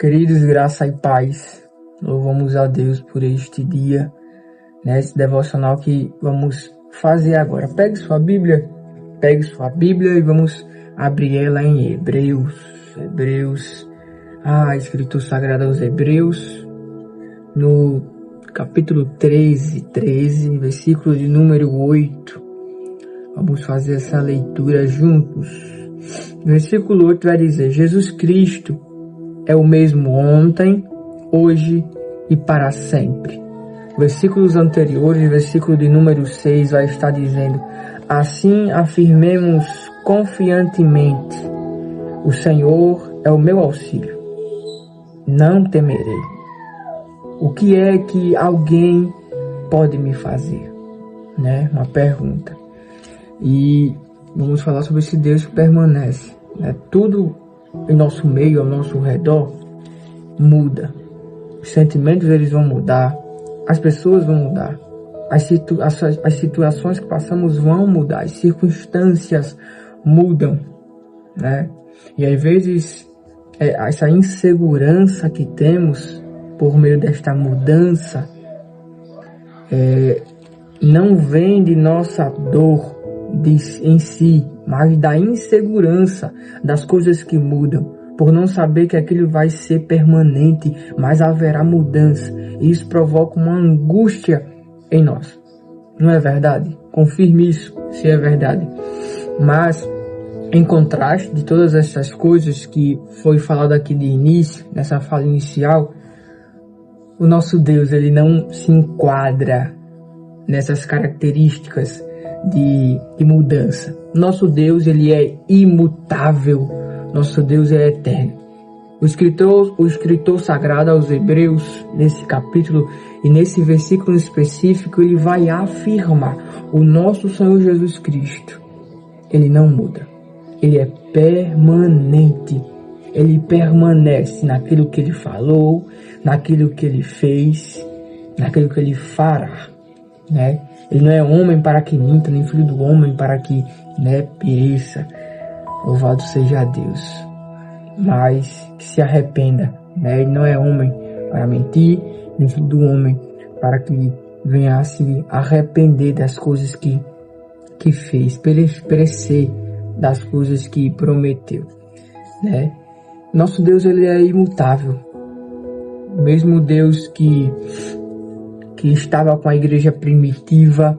Queridos, graça e paz, louvamos a Deus por este dia, esse devocional que vamos fazer agora. Pegue sua Bíblia e vamos abrir ela em Hebreus, a Escritura Sagrada aos Hebreus, no capítulo 13, versículo de número 8. Vamos fazer essa leitura juntos. No versículo 8 vai dizer: Jesus Cristo é o mesmo ontem, hoje e para sempre. Versículos anteriores, versículo de número 6 vai estar dizendo: assim afirmemos confiantemente, o Senhor é o meu auxílio, não temerei. O que é que alguém pode me fazer? Uma pergunta. E vamos falar sobre esse Deus que permanece. Tudo em nosso meio, ao nosso redor, muda. Os sentimentos eles vão mudar, as pessoas vão mudar, as situações que passamos vão mudar, as circunstâncias mudam, E às vezes essa insegurança que temos por meio desta mudança não vem de nossa dor em si, mas da insegurança das coisas que mudam, por não saber que aquilo vai ser permanente, mas haverá mudança, e isso provoca uma angústia em nós. Não é verdade? Confirme isso, se é verdade. Mas, em contraste de todas essas coisas que foi falado aqui de início, nessa fala inicial, o nosso Deus, ele não se enquadra nessas características de mudança. Nosso Deus, ele é imutável. Nosso Deus é eterno. O escritor sagrado aos Hebreus, nesse capítulo e nesse versículo específico, ele vai afirmar: o nosso Senhor Jesus Cristo, ele não muda. Ele é permanente. Ele permanece naquilo que ele falou, naquilo que ele fez, naquilo que ele fará, Ele não é homem para que minta, nem filho do homem para que pereça. Louvado seja Deus. Mas que se arrependa. Ele não é homem para mentir, nem filho do homem para que venha a se arrepender das coisas que fez, perecer das coisas que prometeu. Nosso Deus, ele é imutável. O mesmo Deus que estava com a igreja primitiva,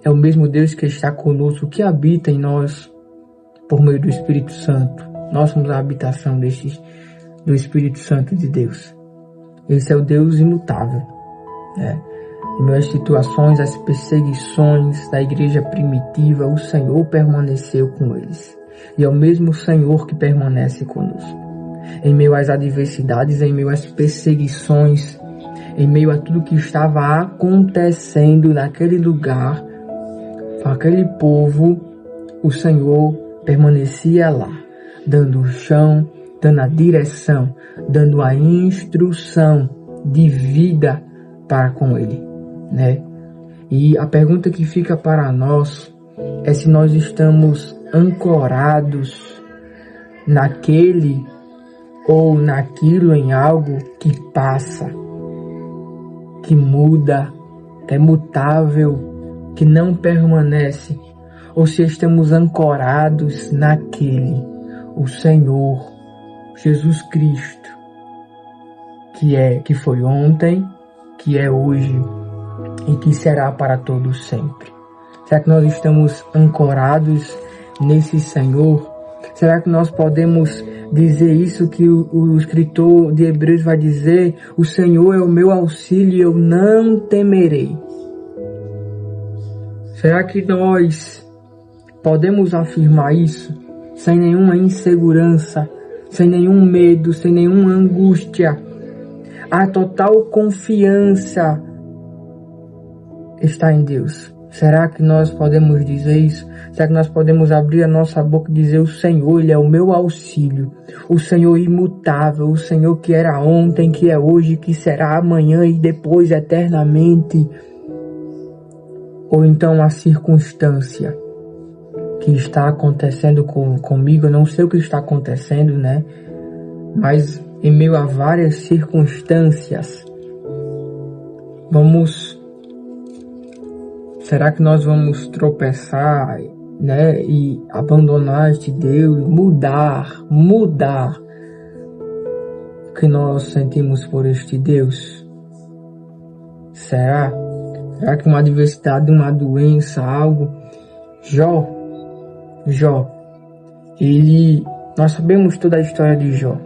é o mesmo Deus que está conosco, que habita em nós por meio do Espírito Santo. Nós somos a habitação do Espírito Santo de Deus. Esse é o Deus imutável. Em meio às situações, as perseguições da igreja primitiva, o Senhor permaneceu com eles. E é o mesmo Senhor que permanece conosco. Em meio às adversidades, em meio às perseguições, em meio a tudo que estava acontecendo naquele lugar, com aquele povo, o Senhor permanecia lá, dando o chão, dando a direção, dando a instrução de vida para com ele, E a pergunta que fica para nós é se nós estamos ancorados naquele ou naquilo, em algo que passa, que muda, que é mutável, que não permanece, ou se estamos ancorados naquele, o Senhor Jesus Cristo, que foi ontem, que é hoje e que será para todos sempre. Será que nós estamos ancorados nesse Senhor? Será que nós podemos dizer isso que o escritor de Hebreus vai dizer: o Senhor é o meu auxílio e eu não temerei? Será que nós podemos afirmar isso sem nenhuma insegurança, sem nenhum medo, sem nenhuma angústia? A total confiança está em Deus. Será que nós podemos dizer isso? Será que nós podemos abrir a nossa boca e dizer: o Senhor, ele é o meu auxílio, o Senhor imutável, o Senhor que era ontem, que é hoje, que será amanhã e depois eternamente? Ou então a circunstância que está acontecendo comigo, eu não sei o que está acontecendo, mas em meio a várias circunstâncias, será que nós vamos tropeçar, né, e abandonar este Deus, mudar o que nós sentimos por este Deus? Será que uma adversidade, uma doença, algo? Jó, nós sabemos toda a história de Jó.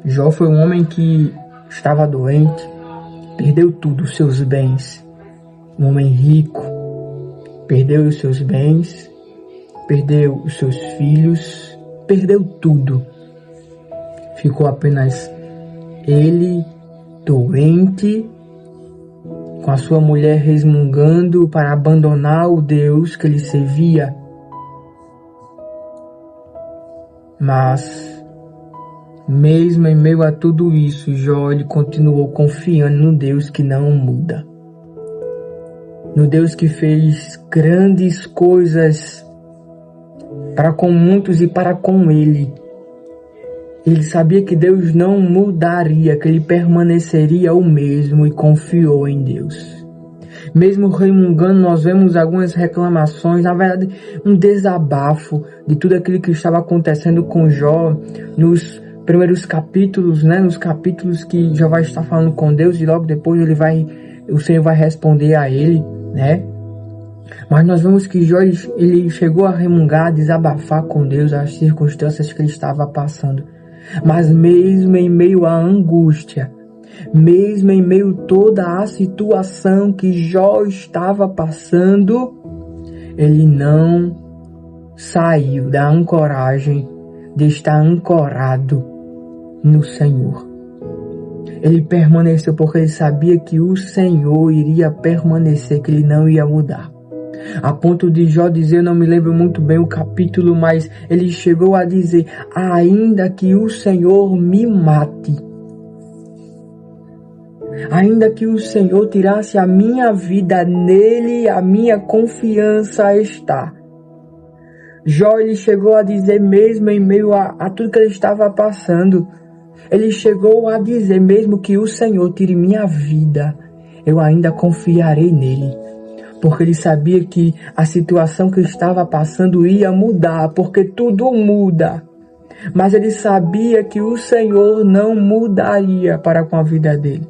Jó foi um homem que estava doente, perdeu tudo, os seus bens. Um homem rico, perdeu os seus bens, perdeu os seus filhos, perdeu tudo. Ficou apenas ele, doente, com a sua mulher resmungando para abandonar o Deus que ele servia. Mas, mesmo em meio a tudo isso, Jó ele continuou confiando no Deus que não muda. No Deus que fez grandes coisas para com muitos e para com ele. Ele sabia que Deus não mudaria, que ele permaneceria o mesmo e confiou em Deus. Mesmo resmungando, nós vemos algumas reclamações, na verdade, um desabafo de tudo aquilo que estava acontecendo com Jó nos primeiros capítulos, né? Nos capítulos que Jó vai estar falando com Deus e logo depois o Senhor vai responder a ele, né? Mas nós vemos que Jó ele chegou a remungar, a desabafar com Deus as circunstâncias que ele estava passando. Mas mesmo em meio à angústia, mesmo em meio a toda a situação que Jó estava passando, ele não saiu da ancoragem de estar ancorado no Senhor. Ele permaneceu porque ele sabia que o Senhor iria permanecer, que ele não ia mudar. A ponto de Jó dizer, eu não me lembro muito bem o capítulo, mas ele chegou a dizer, ainda que o Senhor me mate, ainda que o Senhor tirasse a minha vida, nele a minha confiança está. Jó ele chegou a dizer, mesmo em meio a tudo que ele estava passando, ele chegou a dizer, mesmo que o Senhor tire minha vida, eu ainda confiarei nele. Porque ele sabia que a situação que estava passando ia mudar, porque tudo muda. Mas ele sabia que o Senhor não mudaria para com a vida dele.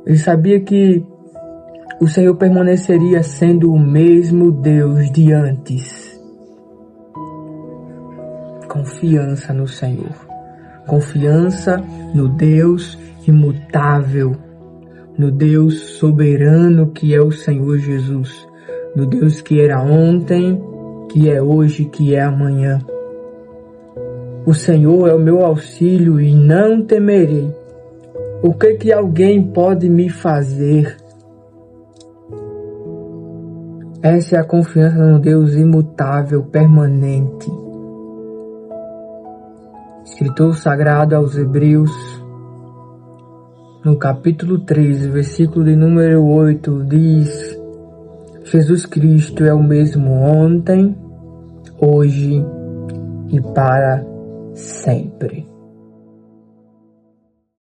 Ele sabia que o Senhor permaneceria sendo o mesmo Deus de antes. Confiança no Senhor. Confiança no Deus imutável. No Deus soberano que é o Senhor Jesus. No Deus que era ontem, que é hoje, que é amanhã. O Senhor é o meu auxílio e não temerei. O que alguém pode me fazer? Essa é a confiança no Deus imutável, permanente. Escritor sagrado aos Hebreus, no capítulo 13, versículo de número 8, diz: Jesus Cristo é o mesmo ontem, hoje e para sempre.